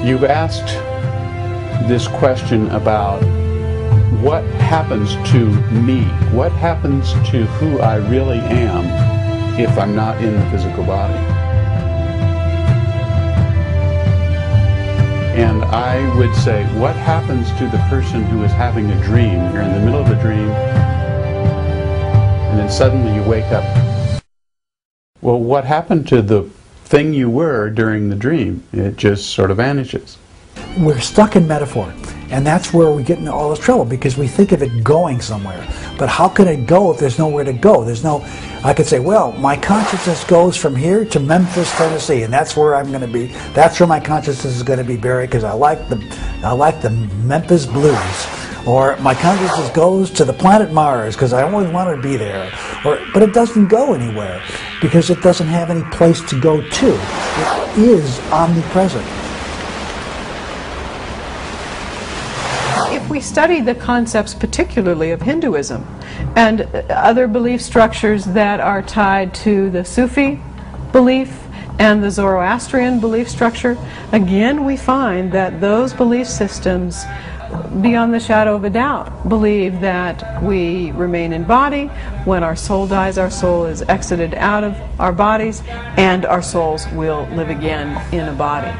You've asked this question about what happens to me, what happens to who I really am if I'm not in the physical body. And I would say, what happens to the person who is having a dream? You're in the middle of a dream, and then suddenly you wake up. Well, what happened to the thing you were during the dream? It just sort of vanishes. We're stuck in metaphor, and that's where we get into all this trouble, because we think of it going somewhere. But how can it go if there's nowhere to go? There's no, I could say, well, my consciousness goes from here to Memphis, Tennessee, and that's where I'm going to be. That's where my consciousness is going to be buried, because I like the Memphis blues. Or my consciousness goes to the planet Mars because I always wanted to be there. But it doesn't go anywhere because it doesn't have any place to go to. It is omnipresent. If we study the concepts particularly of Hinduism and other belief structures that are tied to the Sufi belief and the Zoroastrian belief structure, again we find that those belief systems, beyond the shadow of a doubt, believe that we remain in body. When our soul dies, our soul is exited out of our bodies, and our souls will live again in a body.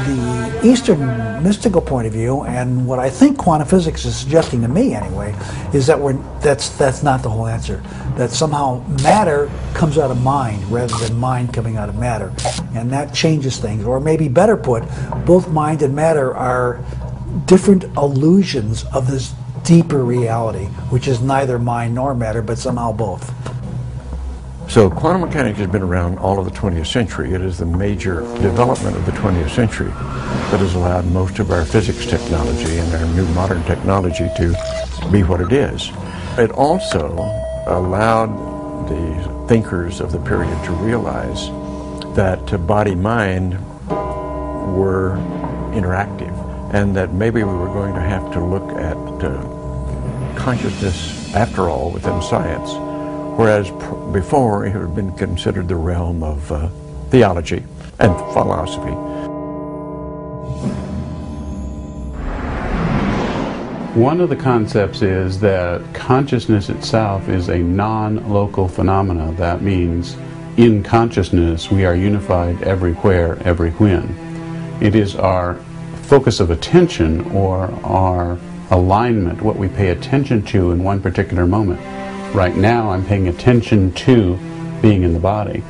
The Eastern mystical point of view, and what I think quantum physics is suggesting to me anyway, is that that's not the whole answer. That somehow matter comes out of mind rather than mind coming out of matter. And that changes things. Or maybe better put, both mind and matter are different illusions of this deeper reality, which is neither mind nor matter, but somehow both. So quantum mechanics has been around all of the 20th century. It is the major development of the 20th century that has allowed most of our physics technology and our new modern technology to be what it is. It also allowed the thinkers of the period to realize that body-mind were interactive, and that maybe we were going to have to look at consciousness after all within science. Whereas before it had been considered the realm of theology and philosophy. One of the concepts is that consciousness itself is a non-local phenomena. That means in consciousness we are unified everywhere, every when. It is our focus of attention or our alignment, what we pay attention to in one particular moment. Right now I'm paying attention to being in the body.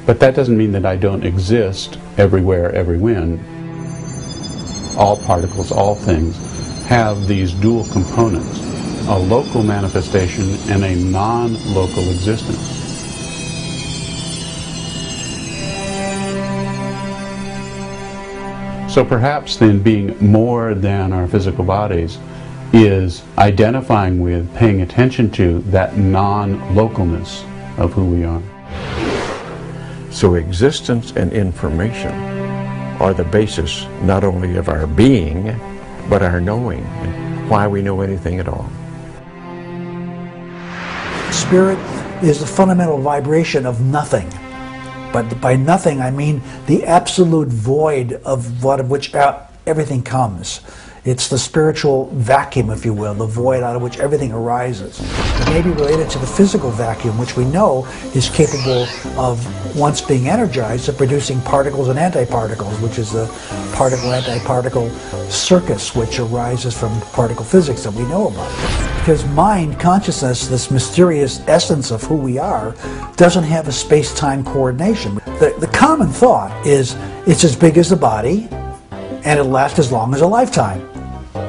But that doesn't mean that I don't exist everywhere, every when. All particles, all things have these dual components, a local manifestation and a non-local existence. So perhaps then being more than our physical bodies is identifying with, paying attention to that non-localness of who we are. So existence and information are the basis not only of our being, but our knowing, and why we know anything at all. Spirit is the fundamental vibration of nothing. But by nothing I mean the absolute void of which everything comes. It's the spiritual vacuum, if you will, the void out of which everything arises. It may be related to the physical vacuum, which we know is capable of, once being energized, of producing particles and antiparticles, which is the particle-antiparticle circus, which arises from particle physics that we know about. Because mind, consciousness, this mysterious essence of who we are, doesn't have a space-time coordination. The common thought is it's as big as the body, and it'll last as long as a lifetime.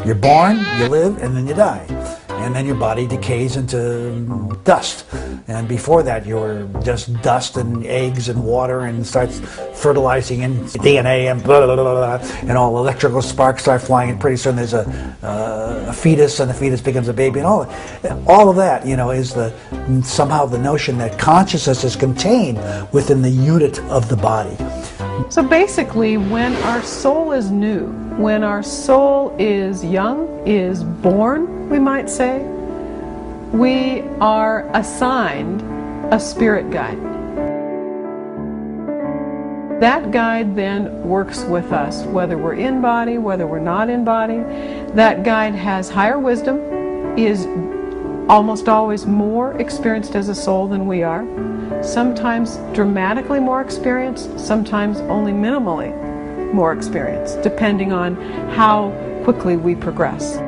You're born, you live, and then you die. And then your body decays into dust. And before that you're just dust and eggs and water, and starts fertilizing in DNA and blah, blah, blah, blah, and all electrical sparks start flying, and pretty soon there's a fetus, and the fetus becomes a baby, and all of that, you know, is somehow the notion that consciousness is contained within the unit of the body. So basically, when our soul is new, when our soul is young, is born, we might say, we are assigned a spirit guide. That guide then works with us, whether we're in body, whether we're not in body. That guide has higher wisdom, is almost always more experienced as a soul than we are, sometimes dramatically more experienced, sometimes only minimally more experienced, depending on how quickly we progress.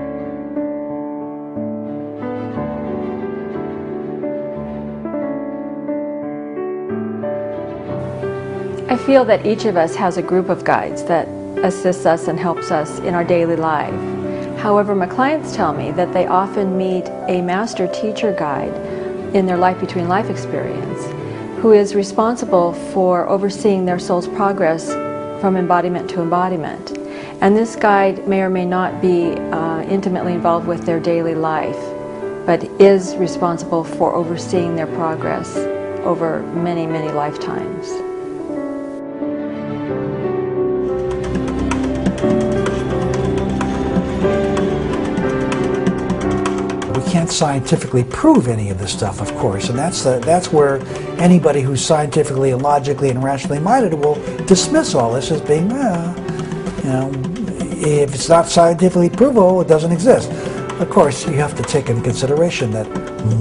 I feel that each of us has a group of guides that assists us and helps us in our daily life. However, my clients tell me that they often meet a master teacher guide in their life between life experience who is responsible for overseeing their soul's progress from embodiment to embodiment. And this guide may or may not be intimately involved with their daily life, but is responsible for overseeing their progress over many, many lifetimes. Can't scientifically prove any of this stuff, of course, and that's where anybody who's scientifically and logically and rationally minded will dismiss all this as being, if it's not scientifically provable, it doesn't exist. Of course, you have to take into consideration that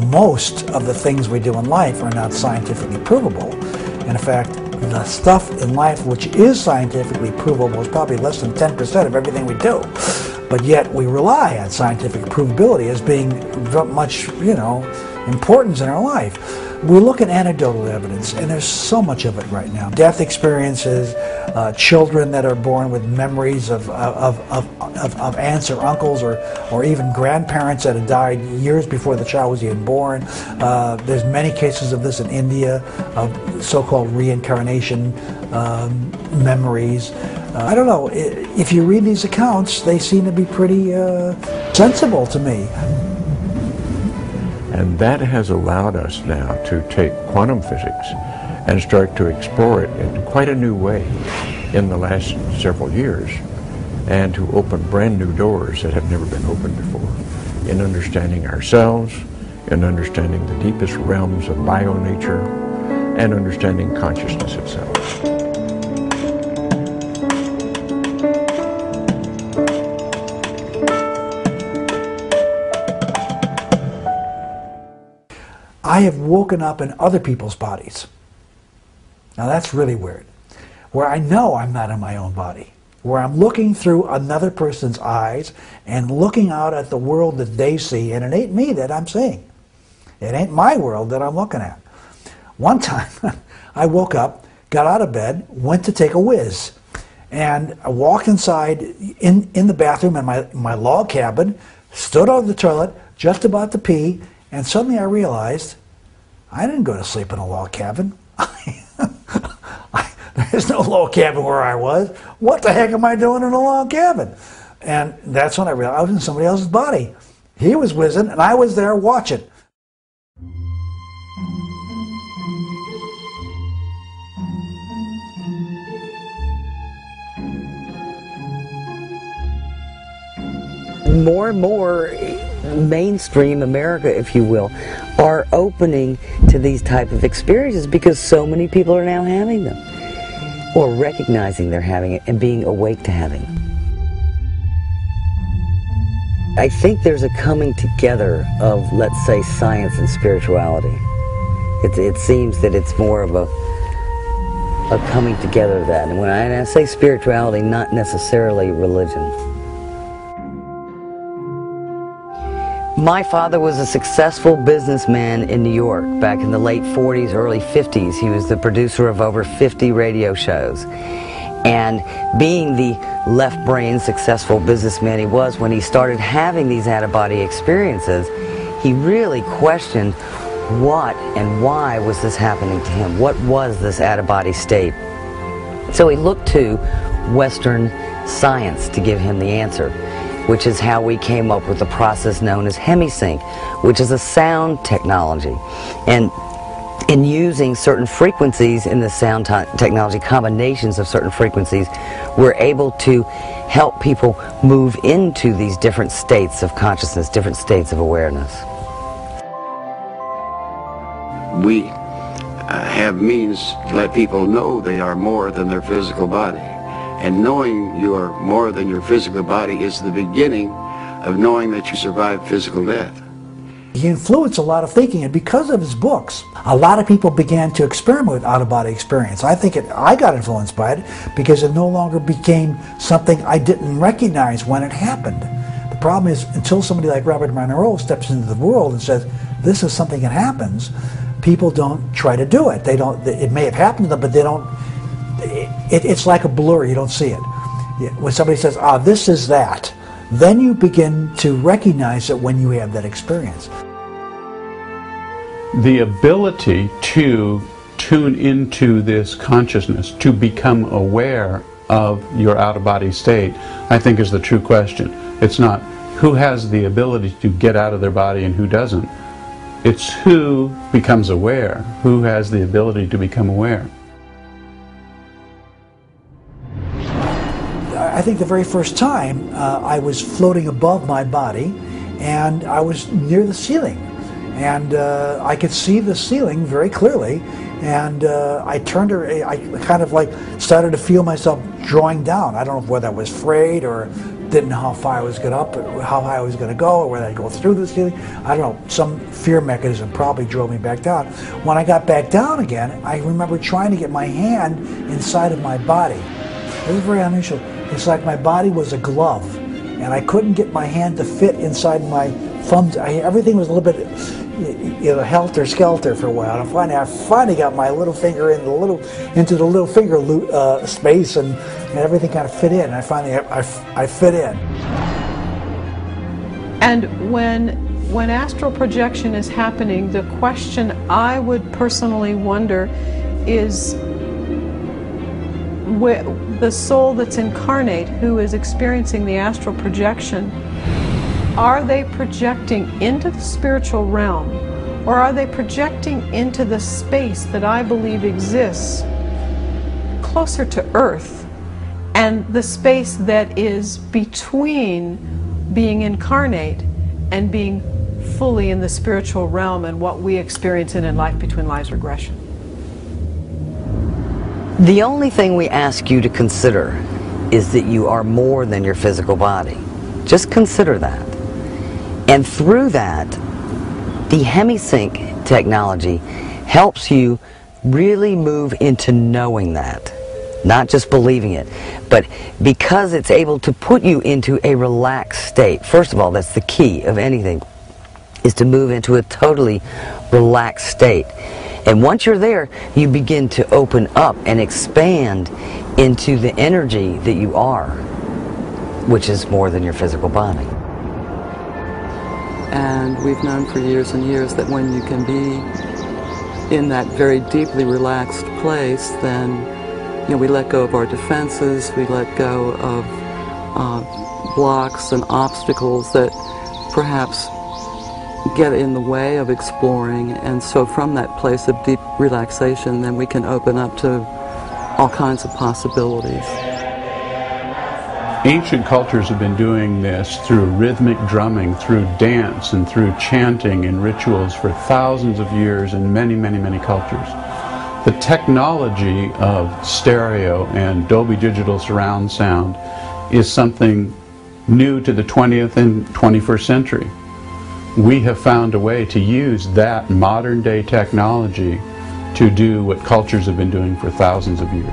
most of the things we do in life are not scientifically provable. And in fact, the stuff in life which is scientifically provable is probably less than 10% of everything we do. But yet we rely on scientific provability as being much, importance in our life. We look at anecdotal evidence, and there's so much of it right now. Death experiences, children that are born with memories of aunts or uncles or even grandparents that had died years before the child was even born. There's many cases of this in India, of so-called reincarnation memories. I don't know, if you read these accounts, they seem to be pretty sensible to me. And that has allowed us now to take quantum physics and start to explore it in quite a new way in the last several years, and to open brand new doors that have never been opened before in understanding ourselves, in understanding the deepest realms of bio-nature, and understanding consciousness itself. I have woken up in other people's bodies. Now that's really weird. Where I know I'm not in my own body. Where I'm looking through another person's eyes and looking out at the world that they see, and it ain't me that I'm seeing. It ain't my world that I'm looking at. One time, I woke up, got out of bed, went to take a whiz. And I walked inside in the bathroom in my log cabin, stood on the toilet, just about to pee, and suddenly I realized I didn't go to sleep in a log cabin. There's no log cabin where I was. What the heck am I doing in a log cabin? And that's when I realized I was in somebody else's body. He was whizzing, and I was there watching. More and more mainstream America, if you will, are opening to these type of experiences because so many people are now having them, or recognizing they're having it and being awake to having it. I think there's a coming together of, let's say, science and spirituality. It seems that it's more of a coming together of that. And when I say spirituality, not necessarily religion. My father was a successful businessman in New York back in the late 40s, early 50s. He was the producer of over 50 radio shows. And being the left-brain successful businessman he was, when he started having these out-of-body experiences, he really questioned what and why was this happening to him? What was this out-of-body state? So he looked to Western science to give him the answer, which is how we came up with the process known as hemisync, which is a sound technology. And in using certain frequencies in the sound technology, combinations of certain frequencies, we're able to help people move into these different states of consciousness, different states of awareness. We have means to let people know they are more than their physical body. And knowing you are more than your physical body is the beginning of knowing that you survived physical death. He influenced a lot of thinking, and because of his books, a lot of people began to experiment with out-of-body experience. I think I got influenced by it because it no longer became something I didn't recognize when it happened. The problem is, until somebody like Robert Monroe steps into the world and says, this is something that happens, people don't try to do it. They don't. It may have happened to them, but they don't. It's like a blur. You don't see it. When somebody says, "Ah, this is that," then you begin to recognize it when you have that experience. The ability to tune into this consciousness, to become aware of your out-of-body state, I think is the true question. It's not who has the ability to get out of their body and who doesn't. It's who becomes aware, who has the ability to become aware. I think the very first time I was floating above my body, and I was near the ceiling, and I could see the ceiling very clearly, and I kind of like started to feel myself drawing down. I don't know whether I was afraid or didn't know how far I was going up, how high I was going to go, or whether I'd go through the ceiling. I don't know, some fear mechanism probably drove me back down. When I got back down again, I remember trying to get my hand inside of my body. It was very unusual. It's like my body was a glove, and I couldn't get my hand to fit inside my thumbs. Everything was a little bit, helter-skelter for a while. And I finally got my little finger into the little finger space, and everything kind of fit in. I finally I fit in. And when astral projection is happening, the question I would personally wonder is, the soul that's incarnate who is experiencing the astral projection, are they projecting into the spiritual realm, or are they projecting into the space that I believe exists closer to Earth, and the space that is between being incarnate and being fully in the spiritual realm and what we experience in life between lives regression? The only thing we ask you to consider is that you are more than your physical body. Just consider that. And through that, the HemiSync technology helps you really move into knowing that. Not just believing it, but because it's able to put you into a relaxed state. First of all, that's the key of anything, is to move into a totally relaxed state. And once you're there, you begin to open up and expand into the energy that you are, which is more than your physical body. And we've known for years and years that when you can be in that very deeply relaxed place, then we let go of our defenses, we let go of blocks and obstacles that perhaps get in the way of exploring, and so from that place of deep relaxation, then we can open up to all kinds of possibilities. Ancient cultures have been doing this through rhythmic drumming, through dance, and through chanting and rituals for thousands of years in many, many, many cultures. The technology of stereo and Dolby Digital surround sound is something new to the 20th and 21st century. We have found a way to use that modern day technology to do what cultures have been doing for thousands of years.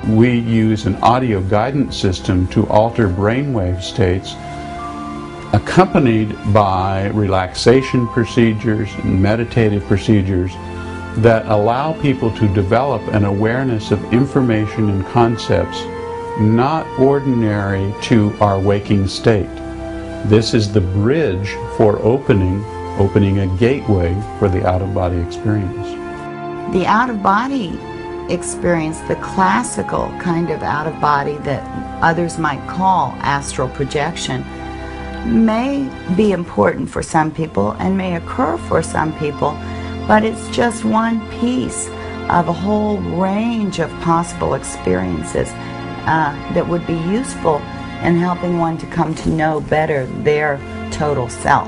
We use an audio guidance system to alter brainwave states, accompanied by relaxation procedures and meditative procedures that allow people to develop an awareness of information and concepts not ordinary to our waking state. This is the bridge for opening a gateway for the out-of-body experience. The out-of-body experience, the classical kind of out-of-body that others might call astral projection, may be important for some people and may occur for some people, but it's just one piece of a whole range of possible experiences that would be useful in helping one to come to know better their total self.